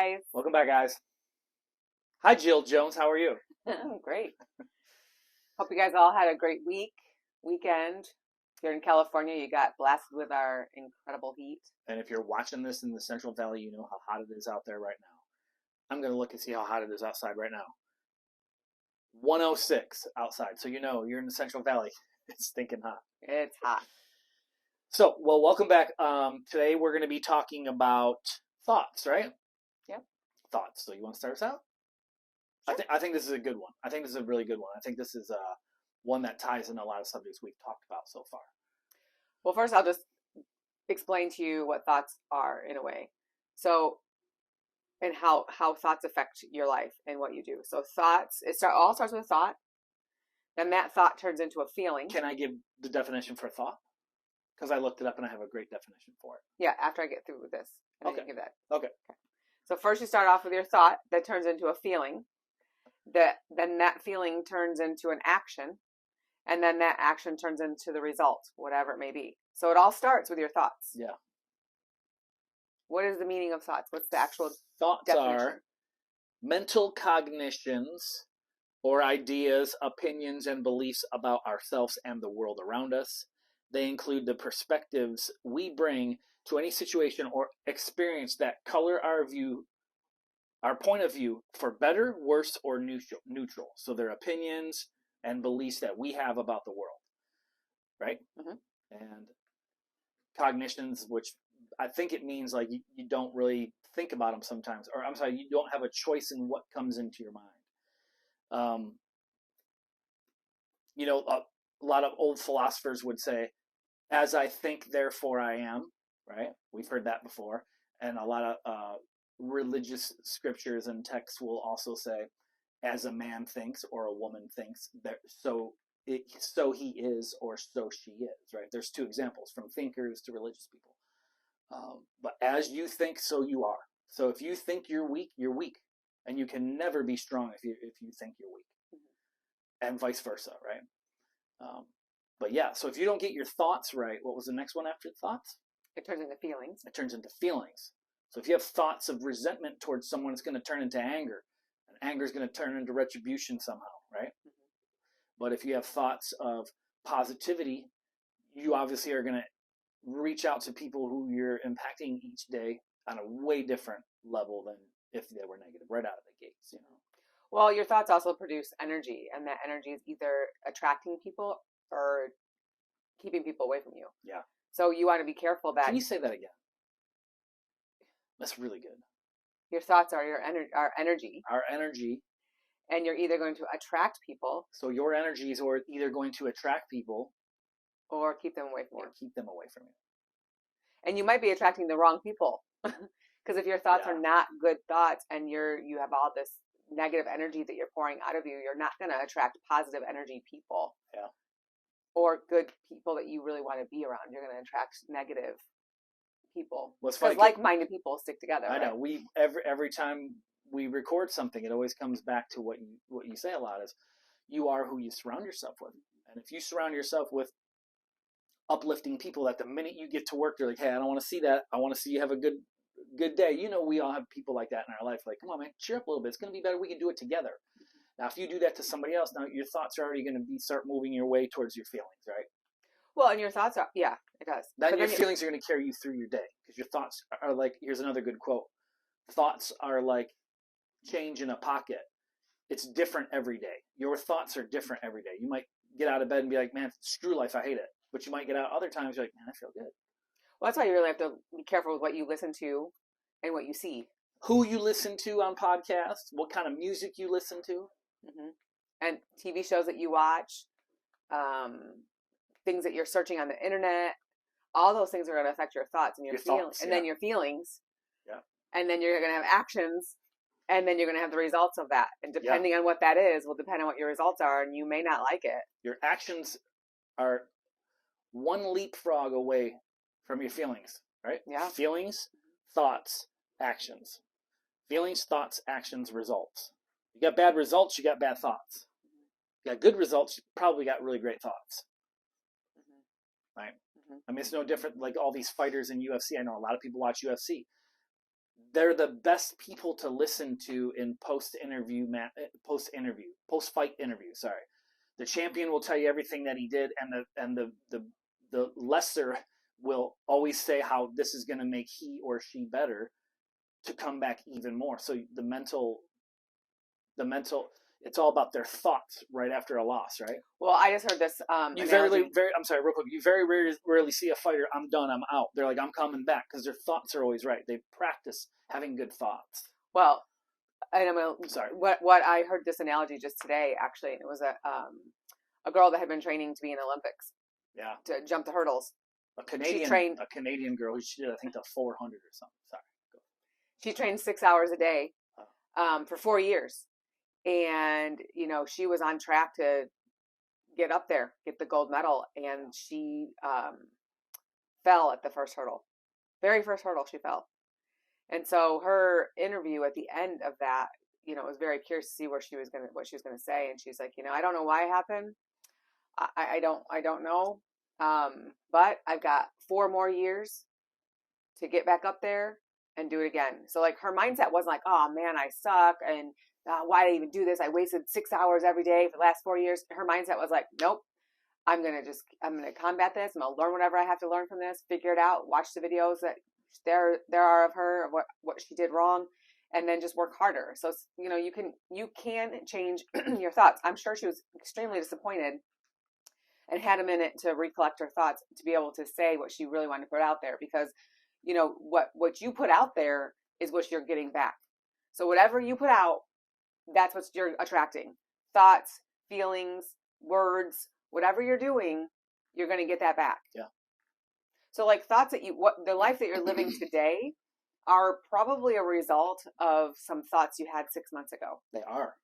guys. Welcome back, guys. Hi, Jill Jones. How are you? I'm great. Hope you guys all had a great weekend. If you're in California, you got blasted with our incredible heat. And if you're watching this in the Central Valley, you know how hot it is out there right now. I'm going to look and see how hot it is outside right now. 106 outside. So you know you're in the Central Valley. It's stinking hot. It's hot. So, well, welcome back. Today we're going to be talking about thoughts, right? Yep. Thoughts. So you want to start us out? Sure. I think this is a good one. I think this is a really good one. I think this is one that ties in a lot of subjects we've talked about so far. Well, first I'll just explain to you what thoughts are in a way. So, and how thoughts affect your life and what you do. So thoughts, all starts with a thought. Then that thought turns into a feeling. Can I give the definition for thought? Because I looked it up and I have a great definition for it. Yeah, after I get through with this. And Okay. I can give that. Okay. So first you start off with your thought that turns into a feeling. Then that feeling turns into an action. And then that action turns into the result, whatever it may be. So it all starts with your thoughts. Yeah. What is the meaning of thoughts? What's the actual Thoughts definition? are mental cognitions or ideas, opinions, and beliefs about ourselves and the world around us. They include the perspectives we bring to any situation or experience that color our point of view for better, worse, or neutral. So they're opinions and beliefs that we have about the world, right? Mm-hmm. And cognitions, which I think it means like you don't really think about them sometimes, or I'm sorry, you don't have a choice in what comes into your mind. A lot of old philosophers would say, as I think, therefore I am, right? We've heard that before. And a lot of religious scriptures and texts will also say, as a man thinks or a woman thinks, so he is or so she is, right? There's two examples, from thinkers to religious people. But as you think, so you are. So if you think you're weak, and you can never be strong if you think you're weak, and vice versa, right? But yeah, so if you don't get your thoughts right, what was the next one after thoughts? It turns into feelings. It turns into feelings. So if you have thoughts of resentment towards someone, it's going to turn into anger, and anger is going to turn into retribution somehow, right? Mm-hmm. But if you have thoughts of positivity, you obviously are going to reach out to people who you're impacting each day on a way different level than if they were negative right out of the gates, you know. Well, your thoughts also produce energy, and that energy is either attracting people or keeping people away from you. Yeah. So you want to be careful that. Can you say that again? That's really good. Your thoughts are our energy. Our energy. And you're either going to attract people. So your energy is either going to attract people, or keep them away from you. Keep them away from you. And you might be attracting the wrong people, because if your thoughts are not good thoughts, and you have all this negative energy that you're pouring out of you, you're not going to attract positive energy people. Yeah. Or good people that you really want to be around. You're going to attract negative people. Because like-minded people stick together. I know. We every time we record something, it always comes back to what you say a lot is, you are who you surround yourself with. And if you surround yourself with uplifting people, that the minute you get to work, they're like, hey, I don't want to see that. I want to see you have a good day. You know, we all have people like that in our life. Like, come on, man, cheer up a little bit. It's going to be better. We can do it together. Now, if you do that to somebody else, now your thoughts are already going to start moving your way towards your feelings, right? Well, and your thoughts are, yeah, it does. Then your feelings are going to carry you through your day, because your thoughts are like, here's another good quote. Thoughts are like change in a pocket. It's different every day. Your thoughts are different every day. You might get out of bed and be like, man, screw life, I hate it. But you might get out other times, you're like, man, I feel good. Well, that's why you really have to be careful with what you listen to and what you see. Who you listen to on podcasts, what kind of music you listen to. Mm-hmm. And TV shows that you watch, things that you're searching on the internet, all those things are going to affect your thoughts and your feelings. And then your feelings. Yeah. And then you're going to have actions, and then you're going to have the results of that. And depending on what that is will depend on what your results are, and you may not like it. Your actions are one leapfrog away from your feelings, right? Yeah. Feelings, thoughts, actions. Feelings, thoughts, actions, results. You got bad results, you got bad thoughts. You got good results, you probably got really great thoughts. Right? I mean, it's no different like all these fighters in UFC. I know a lot of people watch UFC. they're the best people to listen to in post-fight interview. Sorry, the champion will tell you everything that he did, and the lesser will always say how this is going to make he or she better to come back even more. So the mental, it's all about their thoughts right after a loss, right? Well, I just heard this. I'm sorry, real quick. You very rarely see a fighter, I'm done, I'm out. They're like, I'm coming back, because their thoughts are always right. They practice having good thoughts. Well, and Sorry. What I heard this analogy just today, actually, and it was a girl that had been training to be in the Olympics. Yeah. To jump the hurdles. A Canadian girl who she did, I think, the 400 or something. Sorry. She trained 6 hours a day for 4 years. And, she was on track to get up there, get the gold medal. And she fell at the first hurdle. Very first hurdle, she fell. And so her interview at the end of that, was very curious to see what she was going to say. And she's like, I don't know why it happened. I don't know. But I've got 4 more years to get back up there and do it again. So like her mindset wasn't like, oh man, I suck. And why did I even do this? I wasted 6 hours every day for the last 4 years. Her mindset was like, nope, I'm going to combat this. I'm going to learn whatever I have to learn from this, figure it out, watch the videos that there are of her, of what she did wrong, and then just work harder. So, you can change your thoughts. I'm sure she was extremely disappointed and had a minute to recollect her thoughts to be able to say what she really wanted to put out there, because, what you put out there is what you're getting back. So whatever you put out, that's what you're attracting. Thoughts, feelings, words, whatever you're doing, you're going to get that back. Yeah. So like thoughts that the life that you're living today are probably a result of some thoughts you had 6 months ago. They are.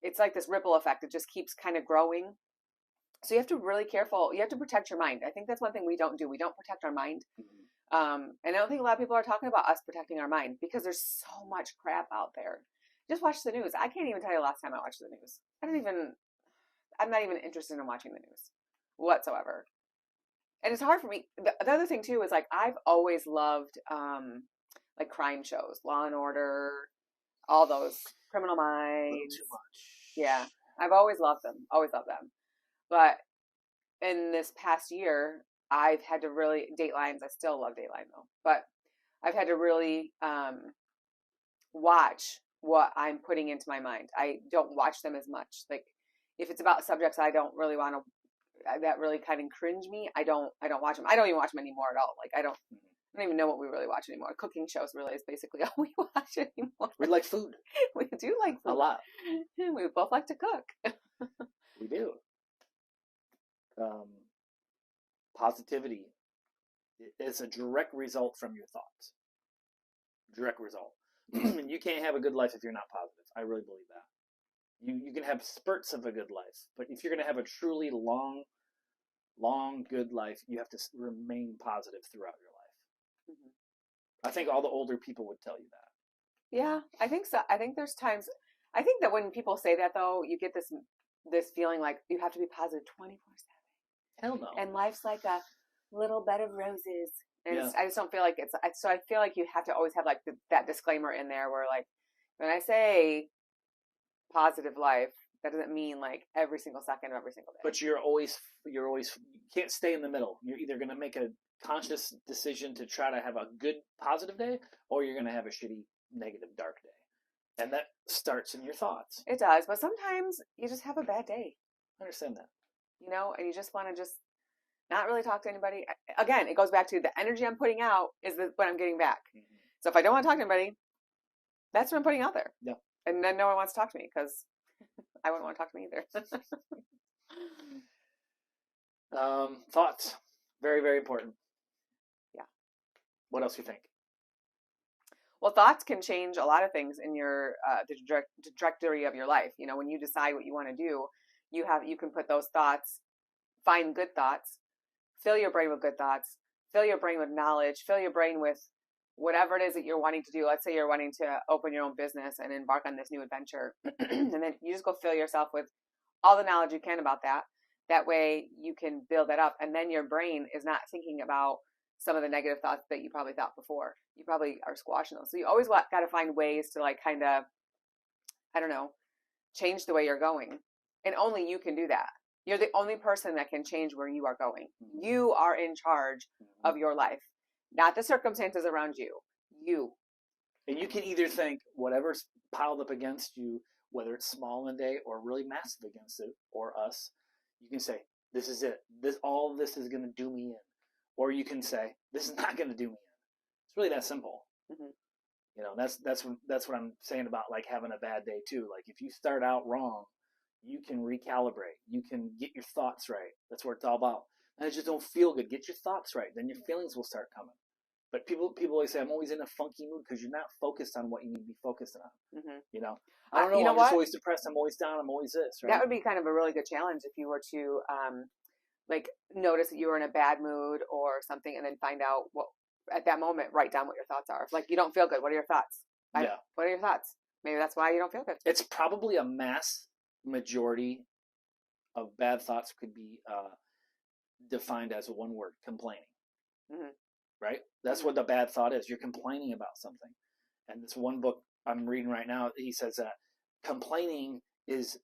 It's like this ripple effect. It just keeps kind of growing. So you have to be really careful. You have to protect your mind. I think that's one thing we don't do. We don't protect our mind. And I don't think a lot of people are talking about us protecting our mind, because there's so much crap out there. Just watch the news. I can't even tell you the last time I watched the news. I'm not even interested in watching the news whatsoever. And it's hard for me. The other thing too is like, I've always loved like crime shows, Law and Order, all those, Criminal Minds. Too much. Yeah. I've always loved them. But in this past year, I've had to really, Datelines, I still love Dateline though, but I've had to really watch what I'm putting into my mind. I don't watch them as much. Like if it's about subjects I don't really want to, that really kind of cringe me, I don't watch them. I don't even watch them anymore at all. Like I don't even know what we really watch anymore. Cooking shows really is basically all we watch anymore. We like food. We do like food. A lot. We both like to cook. We do. Positivity is a direct result from your thoughts. Direct result. You can't have a good life if you're not positive. I really believe that. You can have spurts of a good life, but if you're going to have a truly long, good life, you have to remain positive throughout your life. Mm-hmm. I think all the older people would tell you that. Yeah, I think so. I think there's times. I think that when people say that, though, you get this feeling like you have to be positive 24/7. Hell no. And life's like a little bed of roses. And Yeah. I just don't feel like it's. So I feel like you have to always have like that disclaimer in there where like when I say positive life, that doesn't mean like every single second of every single day. But you're always you can't stay in the middle. You're either going to make a conscious decision to try to have a good positive day, or you're going to have a shitty negative dark day. And that starts in your thoughts. It does, but sometimes you just have a bad day. I understand that. And you just want to just not really talk to anybody. Again, it goes back to the energy I'm putting out is what I'm getting back. Mm-hmm. So if I don't want to talk to anybody, that's what I'm putting out there. Yeah. And then no one wants to talk to me because I wouldn't want to talk to me either. Thoughts. Very, very important. Yeah. What else do you think? Well, thoughts can change a lot of things in your the trajectory of your life. When you decide what you want to do, you can put those thoughts, find good thoughts, fill your brain with good thoughts, fill your brain with knowledge, fill your brain with whatever it is that you're wanting to do. Let's say you're wanting to open your own business and embark on this new adventure. And then you just go fill yourself with all the knowledge you can about that. That way you can build that up. And then your brain is not thinking about some of the negative thoughts that you probably thought before. You probably are squashing those. So you always got to find ways to like kind of, I don't know, change the way you're going. And only you can do that. You're the only person that can change where you are going. You are in charge of your life, not the circumstances around you. You. And you can either think whatever's piled up against you, whether it's small in the day or really massive against it or us, you can say, this is it. All of this is going to do me in. Or you can say, this is not going to do me in. It's really that simple. Mm-hmm. You know, that's what I'm saying about like having a bad day too. Like if you start out wrong, you can recalibrate. You can get your thoughts right. That's what it's all about. And it just don't feel good. Get your thoughts right. Then your feelings will start coming. But people always say, I'm always in a funky mood because you're not focused on what you need to be focused on. Mm-hmm. You know, I don't know. I'm just always depressed. I'm always down. I'm always this. Right? That would be kind of a really good challenge if you were to like notice that you were in a bad mood or something, and then find out what at that moment. Write down what your thoughts are. If like you don't feel good, what are your thoughts? Yeah. What are your thoughts? Maybe that's why you don't feel good. It's probably a mass majority of bad thoughts could be defined as one word: complaining. Mm-hmm. Right? That's what the bad thought is. You're complaining about something. And this one book I'm reading right now, he says that complaining is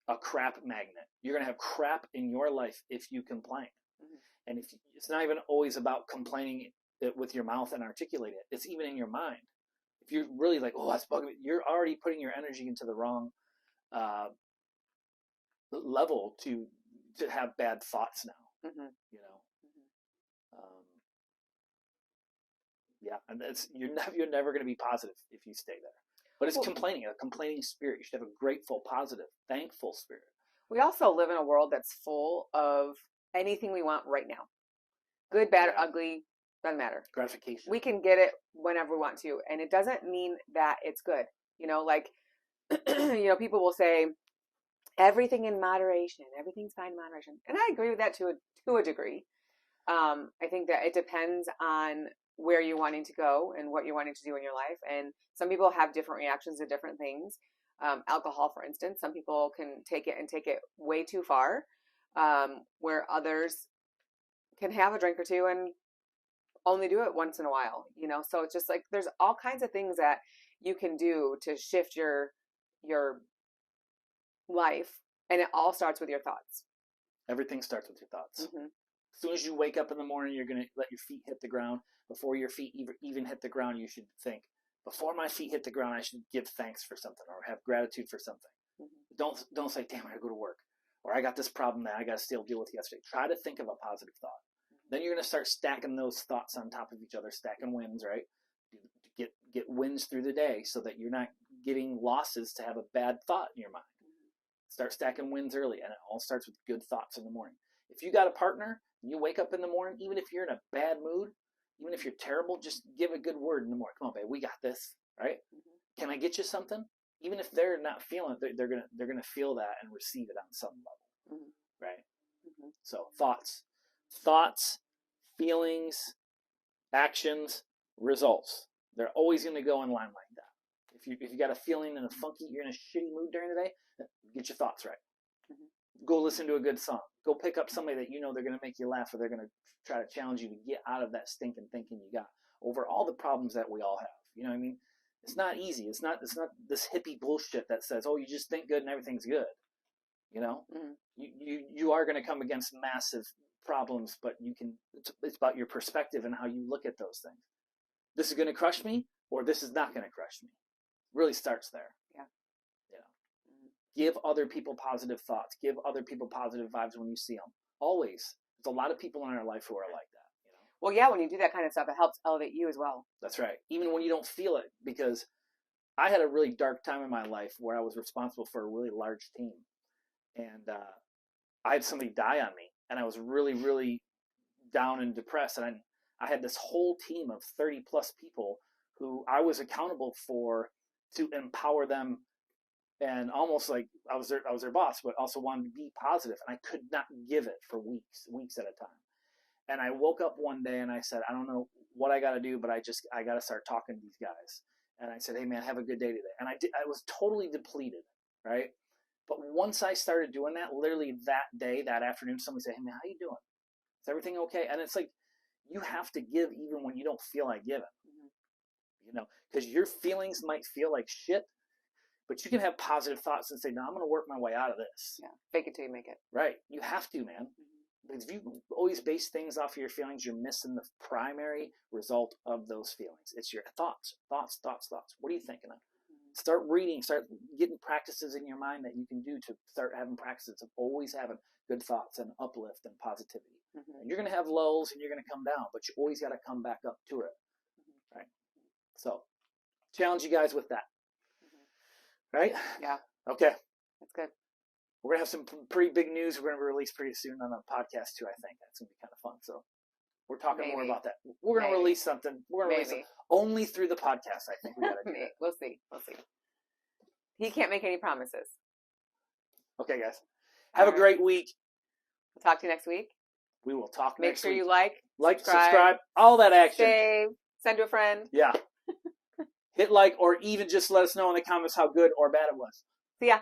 a crap magnet. You're going to have crap in your life if you complain. Mm-hmm. And it's not even always about complaining it with your mouth and articulate it. It's even in your mind. If you're really like, oh, that's bugging me, you're already putting your energy into the wrong level to have bad thoughts now. Mm-hmm. You know? Yeah, and you're never going to be positive if you stay there. But it's complaining, a complaining spirit. You should have a grateful, positive, thankful spirit. We also live in a world that's full of anything we want right now. Good, bad, or ugly, doesn't matter. Gratification. We can get it whenever we want to. And it doesn't mean that it's good. You know, like, people will say, everything in moderation. Everything's fine in moderation. And I agree with that to a degree. I think that it depends on where you're wanting to go and what you're wanting to do in your life. And some people have different reactions to different things. Alcohol, for instance, some people can take it way too far, where others can have a drink or two and only do it once in a while, So it's just like, there's all kinds of things that you can do to shift your life. And it all starts with your thoughts. Everything starts with your thoughts. Mm-hmm. As soon as you wake up in the morning, you're going to let your feet hit the ground. Before your feet even hit the ground, you should think, before my feet hit the ground, I should give thanks for something or have gratitude for something. Mm-hmm. Don't say, damn, I gotta go to work. Or I got this problem that I got to still deal with yesterday. Try to think of a positive thought. Mm-hmm. Then you're going to start stacking those thoughts on top of each other, stacking wins, right? Get wins through the day so that you're not getting losses to have a bad thought in your mind. Mm-hmm. Start stacking wins early, and it all starts with good thoughts in the morning. If you got a partner, you wake up in the morning, even if you're in a bad mood, even if you're terrible, just give a good word in the morning. Come on, babe, we got this, right? Mm-hmm. Can I get you something? Even if they're not feeling it, they're gonna feel that and receive it on some level, mm-hmm. right? Mm-hmm. So thoughts, feelings, actions, results. They're always going to go in line like that. If you got a feeling and you're in a shitty mood during the day, get your thoughts right. Mm-hmm. Go listen to a good song. Go pick up somebody that they're going to make you laugh, or they're going to try to challenge you to get out of that stinking thinking you got over all the problems that we all have. You know what I mean? It's not easy. It's not this hippie bullshit that says, oh, you just think good and everything's good. You know, mm-hmm. you are going to come against massive problems, but it's about your perspective and how you look at those things. This is going to crush me, or this is not going to crush me. It really starts there. Yeah. You know, mm-hmm. Give other people positive thoughts. Give other people positive vibes when you see them. Always. There's a lot of people in our life who are like that. You know? Well, yeah, when you do that kind of stuff, it helps elevate you as well. That's right. Even when you don't feel it, because I had a really dark time in my life where I was responsible for a really large team. And I had somebody die on me, and I was really, really down and depressed. And I had this whole team of 30 plus people who I was accountable for to empower them, and almost like I was their boss, but also wanted to be positive. And I could not give it for weeks at a time. And I woke up one day and I said, I don't know what I got to do, but I got to start talking to these guys. And I said, hey man, have a good day today. And I was totally depleted, right? But once I started doing that, literally that day, that afternoon, somebody said, hey man, how you doing? Is everything okay? And it's like, you have to give even when you don't feel like giving. Mm-hmm. Because your feelings might feel like shit, but you can have positive thoughts and say, no, I'm going to work my way out of this. Yeah. Fake it till you make it. Right. You have to, man. Mm-hmm. Because if you always base things off of your feelings, you're missing the primary result of those feelings. It's your thoughts. What are you thinking of? Start reading, start getting practices in your mind that you can do to start having practices of always having good thoughts and uplift and positivity. Mm-hmm. And you're going to have lulls and you're going to come down, but you always got to come back up to it. Mm-hmm. Right? So, challenge you guys with that. Mm-hmm. Right? Yeah. Okay. That's good. We're going to have some pretty big news we're going to release pretty soon on the podcast too, I think. That's going to be kind of fun. So, we're talking more about that. We're going to release something. We're going to release it only through the podcast, I think. We got to do that. We'll see. He can't make any promises. Okay, guys. Have a great week. We'll talk to you next week. We will talk Make next sure week. you like, subscribe, all that action. Save, send to a friend. Yeah. Hit like, or even just let us know in the comments how good or bad it was. See ya.